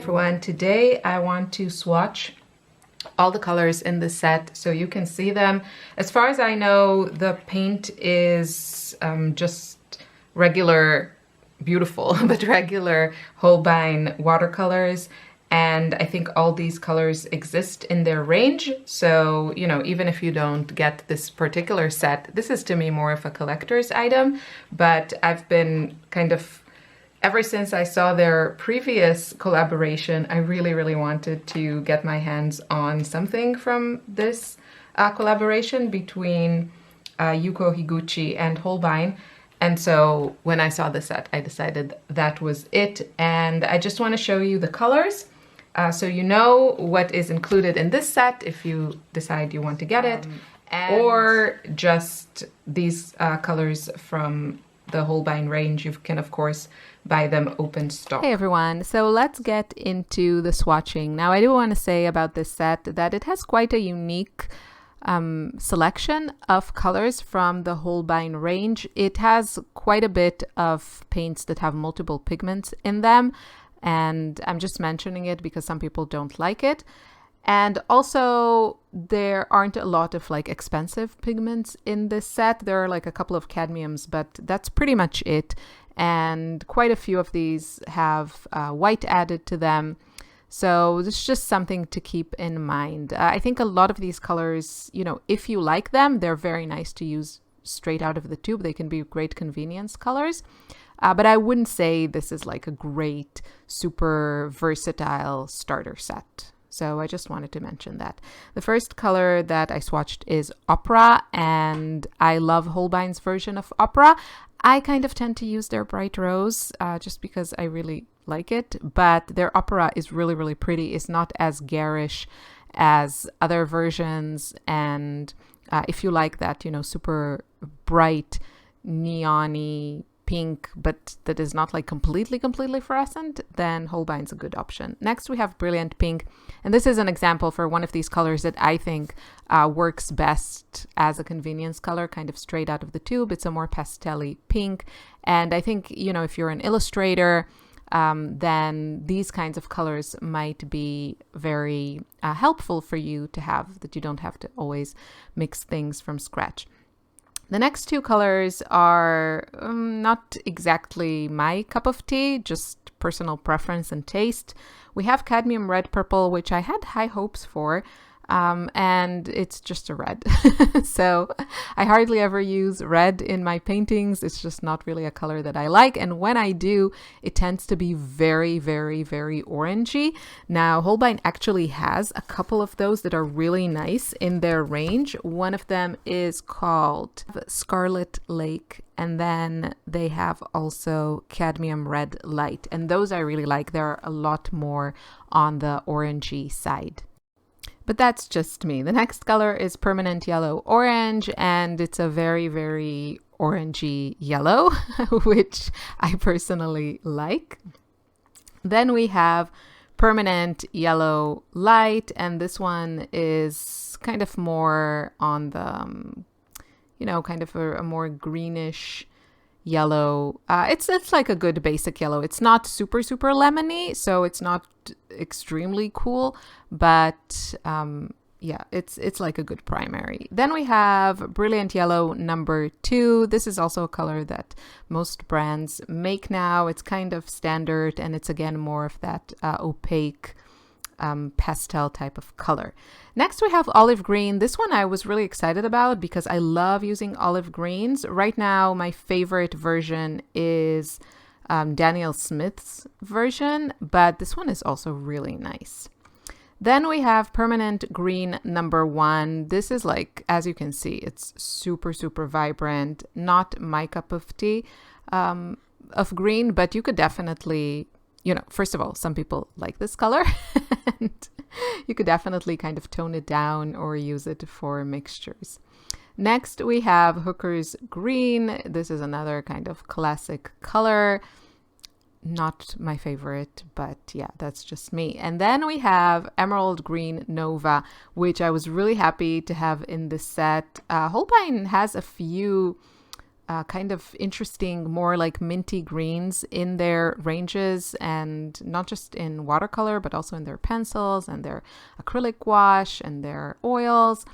everyone. Today I want to swatch all the colors in the set so you can see them. As far as I know, the paint is just regular, beautiful, but regular Holbein watercolors. And I think all these colors exist in their range. So, you know, even if you don't get this particular set, this is to me more of a collector's item. But I've been kind of, ever since I saw their previous collaboration, I really wanted to get my hands on something from this collaboration between Yuko Higuchi and Holbein. And so when I saw the set, I decided that was it. And I just want to show you the colors. So you know what is included in this set if you decide you want to get it, or just these colors from the Holbein range. You can, of course, buy them open stock. Hey everyone, so let's get into the swatching. Now I do want to say about this set that it has quite a unique selection of colors from the Holbein range. It has quite a bit of paints that have multiple pigments in them. And I'm just mentioning it because some people don't like it. And also there aren't a lot of like expensive pigments in this set. There are like a couple of cadmiums, but that's pretty much it. And quite a few of these have white added to them. So this is just something to keep in mind. I think a lot of these colors, you know, if you like them, they're very nice to use straight out of the tube. They can be great convenience colors. But I wouldn't say this is like a great, super versatile starter set. So I just wanted to mention that. The first color that I swatched is Opera, and I love Holbein's version of Opera. I kind of tend to use their Bright Rose just because I really like it, but their Opera is really pretty. It's not as garish as other versions, and if you like that, you know, super bright, neon-y pink, but that is not like completely fluorescent, then Holbein's a good option. Next we have Brilliant Pink, and this is an example for one of these colors that I think works best as a convenience color, kind of straight out of the tube. It's a more pastel-y pink, and I think, you know, if you're an illustrator, then these kinds of colors might be very helpful for you to have, that you don't have to always mix things from scratch. The next two colors are not exactly my cup of tea, just personal preference and taste. We have Cadmium Red Purple, which I had high hopes for, and it's just a red. So I hardly ever use red in my paintings. It's just not really a color that I like. And when I do, it tends to be very orangey. Now, Holbein actually has a couple of those that are really nice in their range. One of them is called Scarlet Lake, and then they have also Cadmium Red Light. And those I really like. They're a lot more on the orangey side. But that's just me. The next color is Permanent Yellow Orange, and it's a very orangey yellow, which I personally like. Then we have Permanent Yellow Light, and this one is kind of more on the, you know, kind of a more greenish yellow. It's like a good basic yellow. It's not super lemony, so it's not extremely cool, but yeah, it's like a good primary. Then we have Brilliant Yellow number 2. This is also a color that most brands make now. It's kind of standard, and it's again more of that opaque pastel type of color. Next we have Olive Green. This one I was really excited about because I love using olive greens. Right now my favorite version is Daniel Smith's version, but this one is also really nice. Then we have Permanent Green number 1. This is like, as you can see, it's super vibrant, not my cup of tea of green, but you could definitely, you know, first of all, some people like this color and you could definitely kind of tone it down or use it for mixtures. Next, we have Hooker's Green. This is another kind of classic color. Not my favorite, but yeah, that's just me. And then we have Emerald Green Nova, which I was really happy to have in this set. Holbein has a few kind of interesting, more like minty greens in their ranges, and not just in watercolor, but also in their pencils and their acrylic wash and their oils.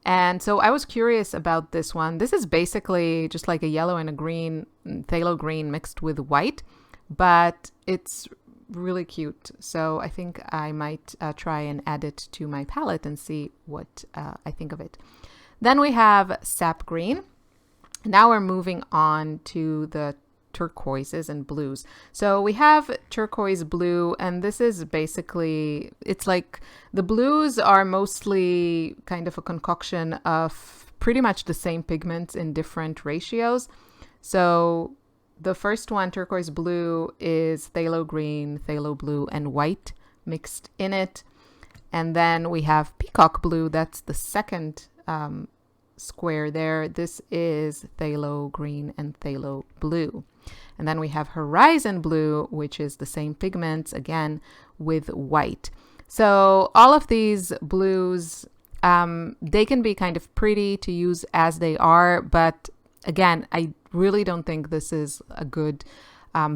And so I was curious about this one. This is basically just like a yellow and a green, phthalo green mixed with white, but it's really cute. So I think I might try and add it to my palette and see what I think of it. Then we have sap green. Now we're moving on to the turquoises and blues. So we have turquoise blue, and this is basically, it's like the blues are mostly kind of a concoction of pretty much the same pigments in different ratios. So the first one, turquoise blue, is phthalo green, phthalo blue, and white mixed in it. And then we have peacock blue. That's the second square there. This is phthalo green and phthalo blue. And then we have horizon blue, which is the same pigments again with white. So all of these blues, they can be kind of pretty to use as they are, but again, I really don't think this is a good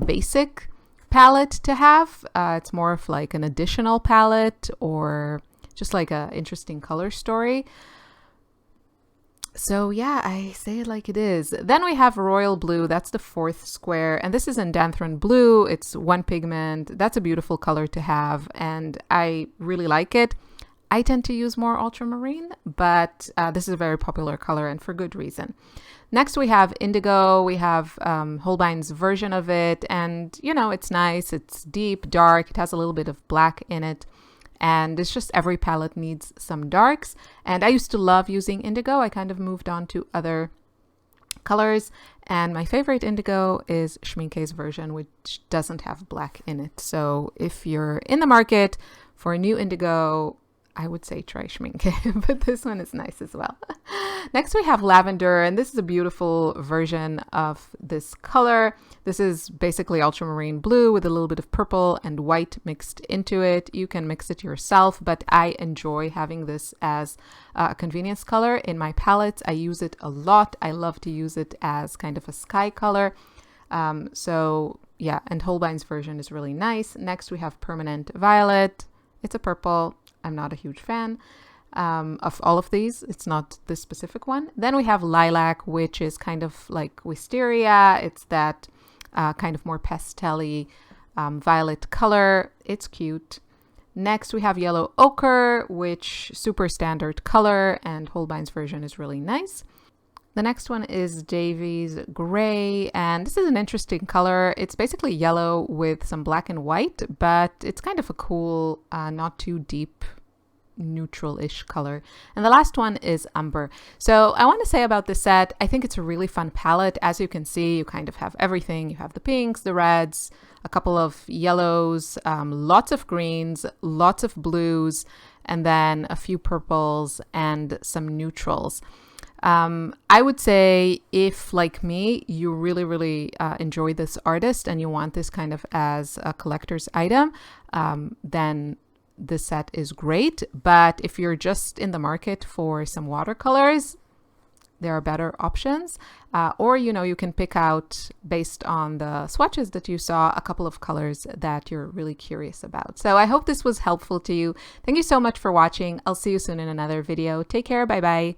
basic palette to have. It's more of like an additional palette or just like an interesting color story. So yeah, I say it like it is. Then we have royal blue. That's the fourth square. And this is indanthrone blue. It's one pigment. That's a beautiful color to have. And I really like it. I tend to use more ultramarine, but this is a very popular color and for good reason. Next, we have indigo. We have Holbein's version of it. And, you know, it's nice. It's deep, dark. It has a little bit of black in it. And it's just every palette needs some darks. And I used to love using indigo. I kind of moved on to other colors. And my favorite indigo is Schmincke's version, which doesn't have black in it. So if you're in the market for a new indigo, I would say try Schmincke, but this one is nice as well. Next, we have lavender, and this is a beautiful version of this color. This is basically ultramarine blue with a little bit of purple and white mixed into it. You can mix it yourself, but I enjoy having this as a convenience color in my palettes. I use it a lot. I love to use it as kind of a sky color. So yeah, and Holbein's version is really nice. Next, we have permanent violet. It's a purple. I'm not a huge fan of all of these. It's not this specific one. Then we have lilac, which is kind of like wisteria. It's that kind of more pastel-y violet color. It's cute. Next, we have yellow ochre, which super standard color, and Holbein's version is really nice. The next one is Davies Gray, and this is an interesting color. It's basically yellow with some black and white, but it's kind of a cool, not too deep, neutral-ish color. And the last one is Umber. So I want to say about this set, I think it's a really fun palette. As you can see, you kind of have everything. You have the pinks, the reds, a couple of yellows, lots of greens, lots of blues, and then a few purples and some neutrals. I would say if, like me, you really, really enjoy this artist and you want this kind of as a collector's item, then this set is great. But if you're just in the market for some watercolors, there are better options. Or, you know, you can pick out, based on the swatches that you saw, a couple of colors that you're really curious about. So I hope this was helpful to you. Thank you so much for watching. I'll see you soon in another video. Take care. Bye-bye.